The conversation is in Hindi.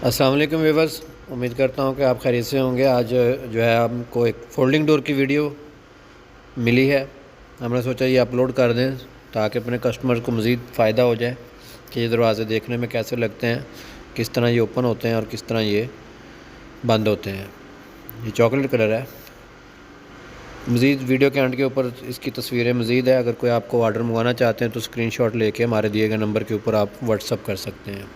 अस्सलाम वालेकुम व्यूअर्स, उम्मीद करता हूँ कि आप खैरियत से होंगे। आज जो है हमको एक फ़ोल्डिंग डोर की वीडियो मिली है। हमने सोचा ये अपलोड कर दें ताकि अपने कस्टमर को मज़ीद फ़ायदा हो जाए कि ये दरवाज़े देखने में कैसे लगते हैं, किस तरह ये ओपन होते हैं और किस तरह ये बंद होते हैं। ये चॉकलेट कलर है। मज़ीद वीडियो के एंड के ऊपर इसकी तस्वीरें मज़ीद है। अगर कोई आपको ऑर्डर मंगवाना चाहते हैं तो स्क्रीनशॉट लेके हमारे दिए गए नंबर के ऊपर आप व्हाट्सअप कर सकते हैं।